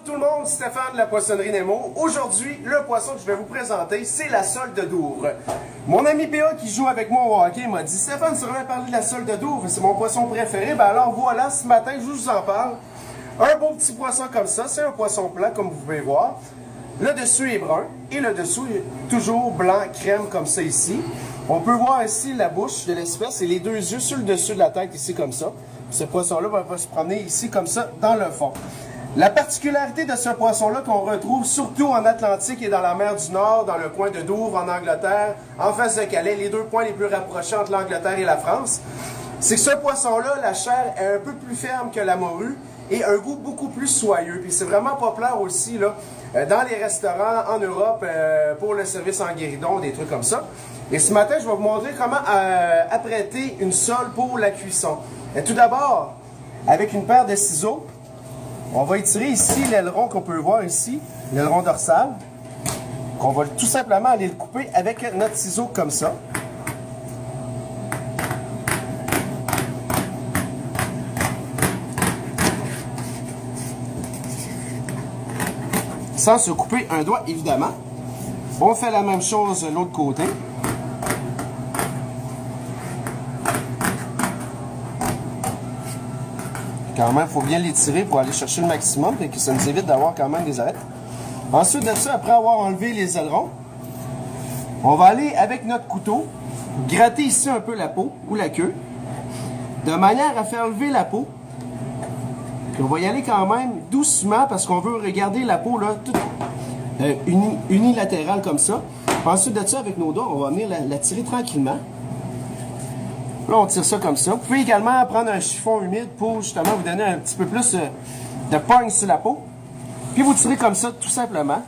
Bonjour tout le monde, Stéphane de la Poissonnerie Nemo. Aujourd'hui, le poisson que je vais vous présenter, c'est la sole de Douvres. Mon ami PA qui joue avec moi au hockey m'a dit « Stéphane, tu aurais parlé de la sole de Douvres, c'est mon poisson préféré. » Ben alors voilà, ce matin, je vous en parle. Un beau petit poisson comme ça, c'est un poisson plat comme vous pouvez voir. Le dessus est brun et le dessous est toujours blanc crème comme ça ici. On peut voir ici la bouche de l'espèce et les deux yeux sur le dessus de la tête ici comme ça. Ce poisson-là va se promener ici comme ça dans le fond. La particularité de ce poisson-là qu'on retrouve surtout en Atlantique et dans la mer du Nord, dans le coin de Douvres en Angleterre, en face de Calais, les deux points les plus rapprochés entre l'Angleterre et la France, c'est que ce poisson-là, la chair est un peu plus ferme que la morue et un goût beaucoup plus soyeux. Puis c'est vraiment populaire aussi là, dans les restaurants en Europe pour le service en guéridon, des trucs comme ça. Et ce matin, je vais vous montrer comment apprêter une sole pour la cuisson. Et tout d'abord, avec une paire de ciseaux, on va étirer ici l'aileron qu'on peut voir ici, l'aileron dorsal. On va tout simplement aller le couper avec notre ciseau comme ça. Sans se couper un doigt, évidemment. On fait la même chose de l'autre côté. Quand même, il faut bien l'étirer pour aller chercher le maximum et que ça nous évite d'avoir quand même des arêtes. Ensuite de ça, après avoir enlevé les ailerons, on va aller avec notre couteau gratter ici un peu la peau ou la queue de manière à faire lever la peau. Puis on va y aller quand même doucement parce qu'on veut regarder la peau là, toute unilatérale comme ça. Ensuite de ça, avec nos doigts, on va venir la tirer tranquillement. Là, on tire ça comme ça. Vous pouvez également prendre un chiffon humide pour justement vous donner un petit peu plus de pogne sur la peau. Puis vous tirez comme ça, tout simplement.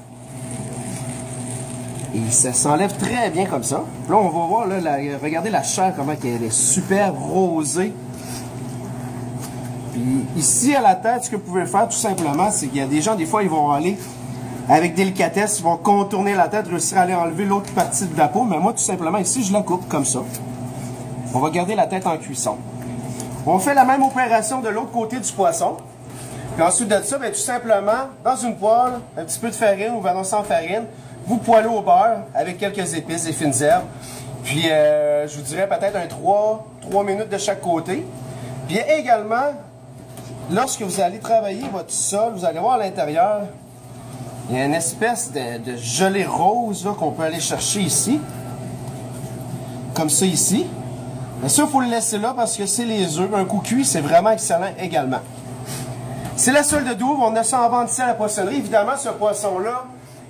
Et ça s'enlève très bien comme ça. Là, on va voir, là, regardez la chair, comment elle est super rosée. Puis ici, à la tête, ce que vous pouvez faire, tout simplement, c'est qu'il y a des gens, des fois, ils vont aller avec délicatesse, ils vont contourner la tête, réussir à aller enlever l'autre partie de la peau. Mais moi, tout simplement, ici, je la coupe comme ça. On va garder la tête en cuisson. On fait la même opération de l'autre côté du poisson. Puis ensuite de ça, bien, tout simplement, dans une poêle, un petit peu de farine ou ballon sans farine, vous poêlez au beurre avec quelques épices et fines herbes. Puis je vous dirais peut-être un 3 minutes de chaque côté. Puis également, lorsque vous allez travailler votre sol, vous allez voir à l'intérieur, il y a une espèce de gelée rose qu'on peut aller chercher ici. Comme ça ici. Bien sûr, il faut le laisser là parce que c'est les œufs. Un coup cuit, c'est vraiment excellent également. C'est la sole de Douvres. On a ça en vente ici à la poissonnerie. Évidemment, ce poisson-là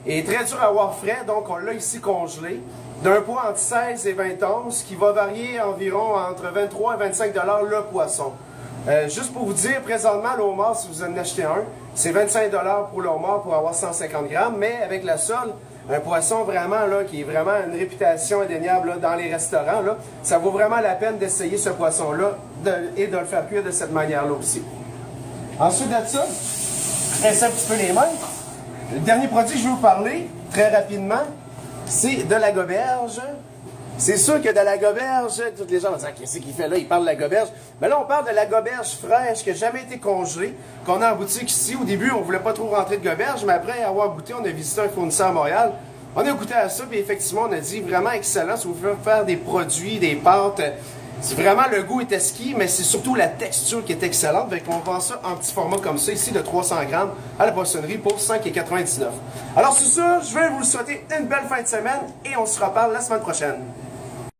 est très dur à avoir frais. Donc, on l'a ici congelé. D'un poids entre 16 et 20 onces, qui va varier environ entre 23 et 25 $ le poisson. Juste pour vous dire, présentement, le homard, si vous en achetez un, c'est 25 $ pour le homard pour avoir 150 grammes. Mais avec la sole, un poisson vraiment là, qui est vraiment une réputation indéniable là, dans les restaurants, là, ça vaut vraiment la peine d'essayer ce poisson-là et de le faire cuire de cette manière-là aussi. Ensuite de ça, rincer un petit peu les mains. Le dernier produit que je vais vous parler, très rapidement, c'est de la goberge. C'est sûr que de la goberge, toutes les gens vont dire « Qu'est-ce qu'il fait là? Il parle de la goberge. » Mais là, on parle de la goberge fraîche qui n'a jamais été congelée, qu'on a en boutique ici. Au début, on ne voulait pas trop rentrer de goberge, mais après avoir goûté, on a visité un fournisseur à Montréal. On a goûté à ça, puis effectivement, on a dit vraiment excellent. Si vous voulez faire des produits, des pâtes, c'est vraiment le goût est exquis, mais c'est surtout la texture qui est excellente. Donc, on vend ça en petit format comme ça, ici, de 300 grammes à la poissonnerie pour 5,99 $. Alors, sur ça, je vais vous souhaiter une belle fin de semaine et on se reparle la semaine prochaine.